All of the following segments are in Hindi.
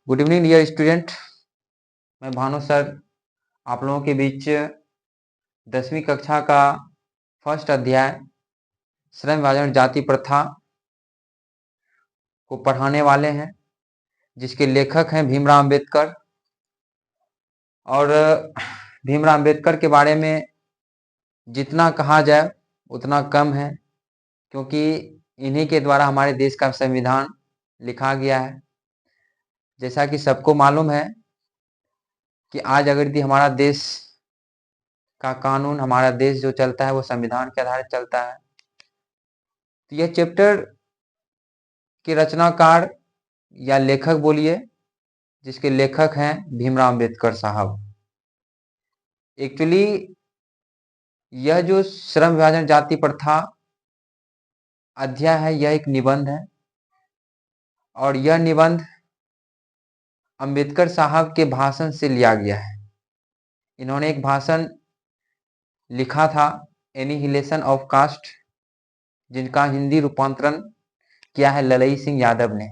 Good evening dear student. मैं भानु सर आप लोगों के बीच 10वीं कक्षा का फर्स्ट अध्याय श्रम विभाजन जाति प्रथा को पढ़ाने वाले हैं, जिसके लेखक हैं भीमराव अंबेडकर। और भीमराव अंबेडकर के बारे में जितना कहा जाए उतना कम है, क्योंकि इन्हीं के द्वारा हमारे देश का संविधान लिखा गया है। जैसा कि सबको मालूम है कि आज अगर यदि हमारा देश का कानून, हमारा देश जो चलता है वो संविधान के आधार चलता है। तो यह चैप्टर के रचनाकार या लेखक बोलिए, जिसके लेखक हैं भीमराव अंबेडकर साहब। एक्चुअली यह जो श्रम विभाजन जाति प्रथा अध्याय है, यह एक निबंध है, और यह निबंध अंबेडकर साहब के भाषण से लिया गया है। इन्होंने एक भाषण लिखा था, एनिहिलेशन ऑफ कास्ट, जिनका हिंदी रूपांतरण किया है ललई सिंह यादव ने।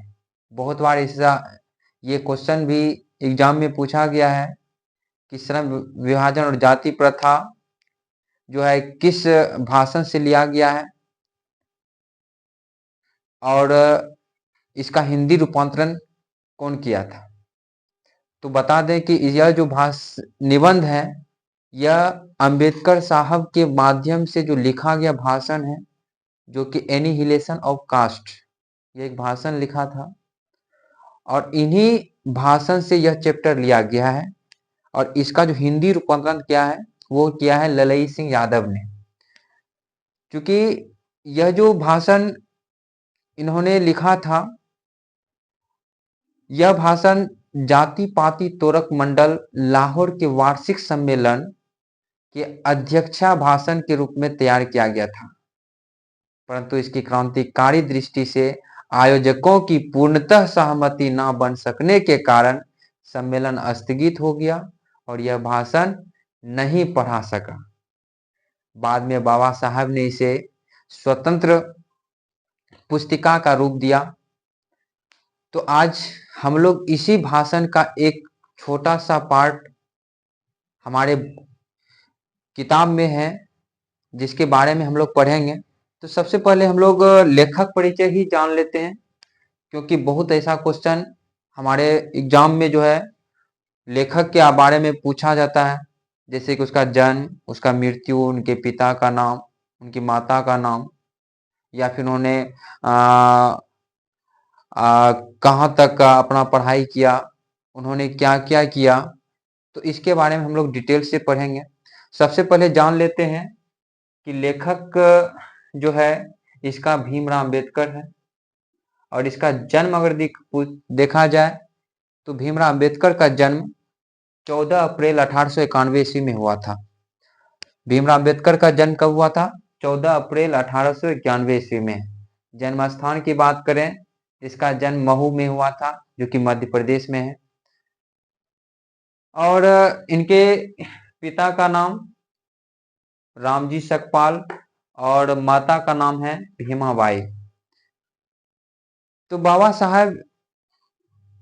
बहुत बार इसका ये क्वेश्चन भी एग्जाम में पूछा गया है कि श्रम विभाजन और जाति प्रथा जो है किस भाषण से लिया गया है, और इसका हिंदी रूपांतरण कौन किया था। तो बता दें कि यह जो निबंध है, यह अंबेडकर साहब के माध्यम से जो लिखा गया भाषण है, जो कि एनिहिलेशन ऑफ कास्ट, ये एक भाषण लिखा था, और इन्हीं भाषण से यह चैप्टर लिया गया है। और इसका जो हिंदी रूपांतरण किया है वो किया है ललई सिंह यादव ने। क्योंकि यह जो भाषण इन्होंने लिखा था, यह भाषण जाति पाति तोरक मंडल लाहौर के वार्षिक सम्मेलन के अध्यक्षा भाषण के रूप में तैयार किया गया था, परंतु इसकी क्रांतिकारी दृष्टि से आयोजकों की पूर्णतः सहमति न बन सकने के कारण सम्मेलन स्थगित हो गया और यह भाषण नहीं पढ़ा सका। बाद में बाबा साहब ने इसे स्वतंत्र पुस्तिका का रूप दिया। तो आज हम लोग इसी भाषण का एक छोटा सा पार्ट हमारे किताब में है, जिसके बारे में हम लोग पढ़ेंगे। तो सबसे पहले हम लोग लेखक परिचय ही जान लेते हैं, क्योंकि बहुत ऐसा क्वेश्चन हमारे एग्जाम में जो है लेखक के बारे में पूछा जाता है, जैसे कि उसका जन्म, उसका मृत्यु, उनके पिता का नाम, उनकी माता का नाम, या फिर उन्होंने कहाँ तक अपना पढ़ाई किया, उन्होंने क्या क्या किया। तो इसके बारे में हम लोग डिटेल से पढ़ेंगे। सबसे पहले जान लेते हैं कि लेखक जो है इसका भीमराव अंबेडकर है, और इसका जन्म अगर देखा जाए तो भीमराव अंबेडकर का जन्म 14 अप्रैल 1891 ईस्वी में हुआ था। भीमराव अंबेडकर का जन्म कब हुआ था? 14 अप्रैल 1891 ईस्वी में। जन्म स्थान की बात करें, इसका जन्म महू में हुआ था, जो कि मध्य प्रदेश में है। और इनके पिता का नाम रामजी सकपाल और माता का नाम है भीमाबाई। तो बाबा साहब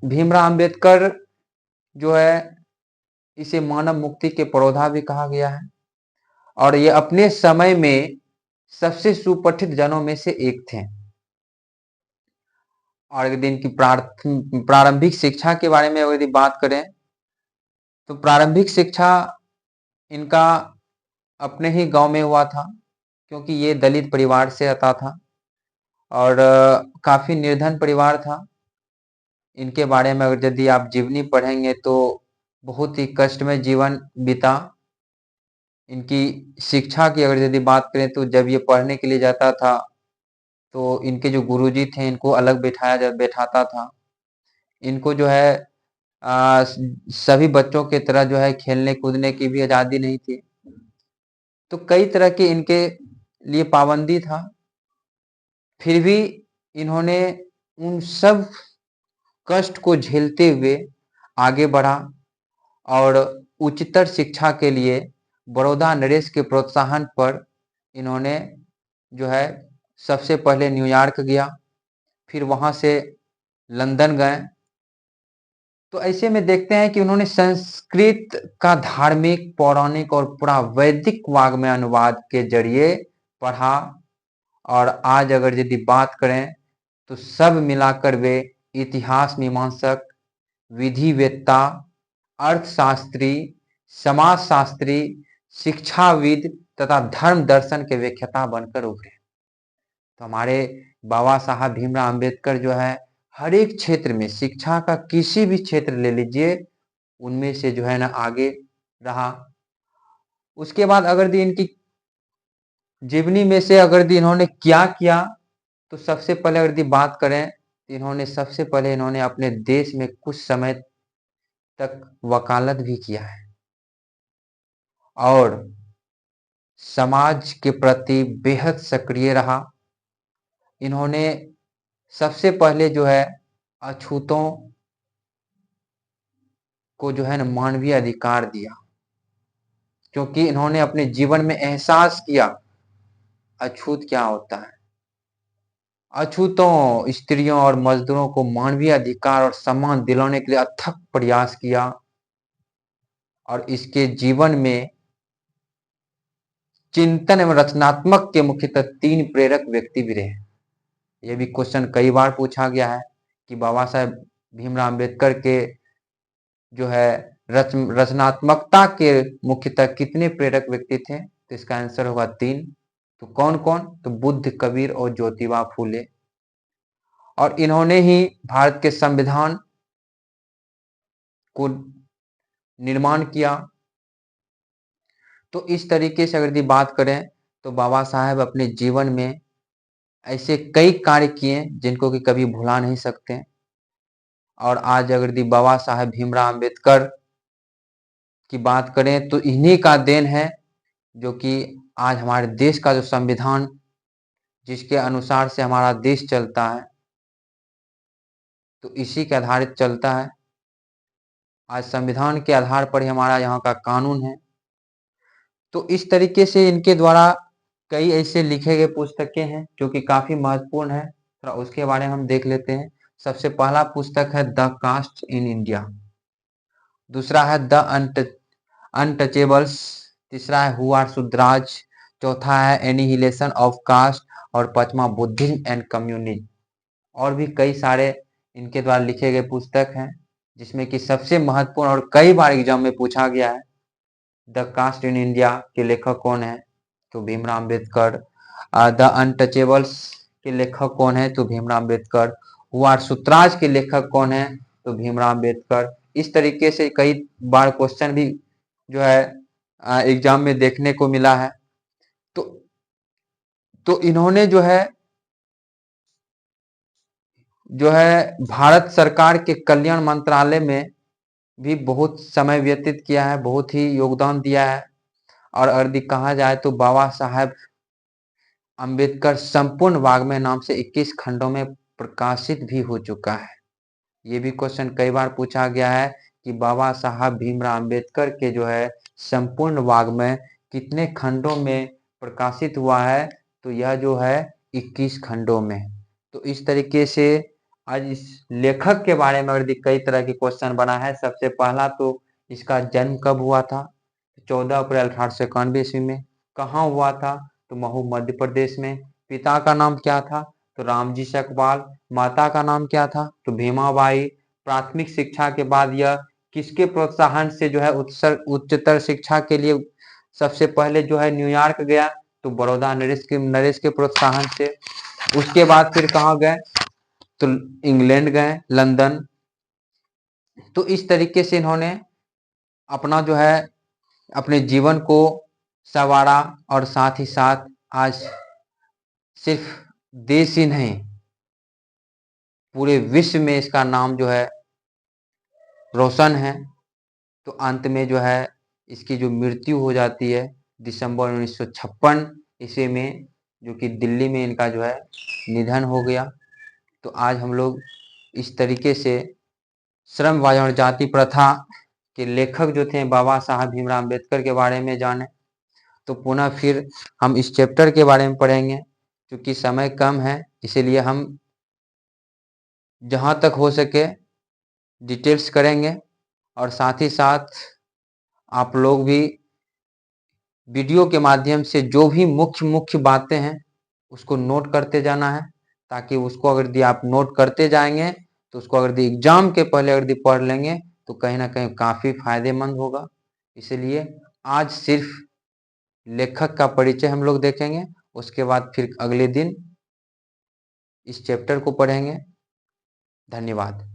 भीमराव अंबेडकर जो है इसे मानव मुक्ति के पुरोधा भी कहा गया है, और ये अपने समय में सबसे सुपठित जनों में से एक थे। और यदि इनकी प्रारंभिक शिक्षा के बारे में यदि बात करें तो प्रारंभिक शिक्षा इनका अपने ही गांव में हुआ था, क्योंकि ये दलित परिवार से आता था और काफी निर्धन परिवार था। इनके बारे में अगर यदि आप जीवनी पढ़ेंगे तो बहुत ही कष्टमय जीवन बीता। इनकी शिक्षा की अगर यदि बात करें तो जब ये पढ़ने के लिए जाता था तो इनके जो गुरुजी थे इनको अलग बैठाता था। इनको जो है सभी बच्चों के तरह जो है खेलने कूदने की भी आज़ादी नहीं थी। तो कई तरह के इनके लिए पाबंदी था, फिर भी इन्होंने उन सब कष्ट को झेलते हुए आगे बढ़ा और उच्चतर शिक्षा के लिए बड़ौदा नरेश के प्रोत्साहन पर इन्होंने जो है सबसे पहले न्यूयॉर्क गया, फिर वहाँ से लंदन गए, तो ऐसे में देखते हैं कि उन्होंने संस्कृत का धार्मिक, पौराणिक और पूरा वैदिक वाङ्मय अनुवाद के जरिए पढ़ा। और आज अगर यदि बात करें तो सब मिलाकर वे इतिहास मीमांसक, विधिवेत्ता, अर्थशास्त्री, समाजशास्त्री, शिक्षाविद तथा धर्म दर्शन के व्याख्याता बनकर उभरे। तो हमारे बाबा साहब भीमराव अंबेडकर जो है हर एक क्षेत्र में, शिक्षा का किसी भी क्षेत्र ले लीजिए, उनमें से जो है ना आगे रहा। उसके बाद अगर दी इनकी जीवनी में से अगर दी इन्होंने क्या किया, तो सबसे पहले अगर दी बात करें तो इन्होंने सबसे पहले इन्होंने अपने देश में कुछ समय तक वकालत भी किया है और समाज के प्रति बेहद सक्रिय रहा। इन्होंने सबसे पहले जो है अछूतों को जो है ना मानवीय अधिकार दिया, क्योंकि इन्होंने अपने जीवन में एहसास किया अछूत क्या होता है। अछूतों, स्त्रियों और मजदूरों को मानवीय अधिकार और सम्मान दिलाने के लिए अथक प्रयास किया और इसके जीवन में चिंतन एवं रचनात्मक के मुख्यतः 3 प्रेरक व्यक्ति भी रहे। यह भी क्वेश्चन कई बार पूछा गया है कि बाबा साहेब भीमराव अंबेडकर के जो है रचनात्मकता के मुख्यतः कितने प्रेरक व्यक्ति थे, तो इसका आंसर होगा 3। तो कौन कौन? तो बुद्ध, कबीर और ज्योतिबा फूले। और इन्होंने ही भारत के संविधान को निर्माण किया। तो इस तरीके से अगर बात करें तो बाबा साहेब अपने जीवन में ऐसे कई कार्य किए जिनको कि कभी भुला नहीं सकते। और आज अगर बाबा साहेब भीमराव अंबेडकर की बात करें तो इन्हीं का देन है जो कि आज हमारे देश का जो संविधान जिसके अनुसार से हमारा देश चलता है, तो इसी के आधारित चलता है। आज संविधान के आधार पर ही हमारा यहाँ का कानून है। तो इस तरीके से इनके द्वारा कई ऐसे लिखे गए पुस्तकें हैं जो कि काफी महत्वपूर्ण है। थोड़ा उसके बारे में हम देख लेते हैं। सबसे पहला पुस्तक है द कास्ट इन इंडिया, दूसरा है द अनटचेबल्स, तीसरा है हु आर शुद्राज, चौथा है एनिहिलेशन ऑफ कास्ट और पांचवा बुद्धिज्म एंड कम्युनिज्म। और भी कई सारे इनके द्वारा लिखे गए पुस्तक हैं जिसमें कि सबसे महत्वपूर्ण और कई बार एग्जाम में पूछा गया है, द कास्ट इन इंडिया के लेखक कौन है? तो भीमराव अंबेडकर। द अनटचेबल्स के लेखक कौन है? तो भीमराव अंबेडकर। हु आर शुद्राज के लेखक कौन है? तो भीमराव अंबेडकर। इस तरीके से कई बार क्वेश्चन भी जो है एग्जाम में देखने को मिला है। तो इन्होंने जो है भारत सरकार के कल्याण मंत्रालय में भी बहुत समय व्यतीत किया है, बहुत ही योगदान दिया है। और अगर कहा जाए तो बाबा साहेब अंबेडकर संपूर्ण वाङ्मय नाम से 21 खंडों में प्रकाशित भी हो चुका है। ये भी क्वेश्चन कई बार पूछा गया है कि बाबा साहब भीमराव अंबेडकर के जो है संपूर्ण वाङ्मय कितने खंडों में प्रकाशित हुआ है? तो यह जो है 21 खंडों में। तो इस तरीके से आज इस लेखक के बारे में अगर कई तरह के क्वेश्चन बना है। सबसे पहला तो इसका जन्म कब हुआ था? 14 अप्रैल 1891 ईस्वी में। कहाँ हुआ था? तो महू मध्य प्रदेश में। पिता का नाम क्या था? तो रामजी सकपाल। माता का नाम क्या था? तो भीमाबाई। प्राथमिक शिक्षा के बाद यह किसके प्रोत्साहन से जो है उच्चतर शिक्षा के लिए सबसे पहले जो है न्यूयॉर्क गया? तो बड़ौदा नरेश के प्रोत्साहन से। उसके बाद फिर कहाँ गए? तो इंग्लैंड गए, लंदन। तो इस तरीके से इन्होंने अपना जो है अपने जीवन को संवारा और साथ ही साथ आज सिर्फ देश ही नहीं पूरे विश्व में इसका नाम जो है रोशन है। तो अंत में जो है इसकी जो मृत्यु हो जाती है दिसंबर 1956 ईस्वी में, जो कि दिल्ली में इनका जो है निधन हो गया। तो आज हम लोग इस तरीके से श्रमबाज और जाति प्रथा के लेखक जो थे बाबा साहब भीमराव अंबेडकर के बारे में जाने। तो पुनः फिर हम इस चैप्टर के बारे में पढ़ेंगे। क्योंकि समय कम है, इसीलिए हम जहाँ तक हो सके डिटेल्स करेंगे और साथ ही साथ आप लोग भी वीडियो के माध्यम से जो भी मुख्य मुख्य बातें हैं उसको नोट करते जाना है, ताकि उसको अगर यदि आप नोट करते जाएंगे तो उसको अगर यदि एग्जाम के पहले अगर यदि पढ़ लेंगे तो कहीं ना कहीं काफ़ी फायदेमंद होगा। इसलिए आज सिर्फ लेखक का परिचय हम लोग देखेंगे, उसके बाद फिर अगले दिन इस चैप्टर को पढ़ेंगे। धन्यवाद।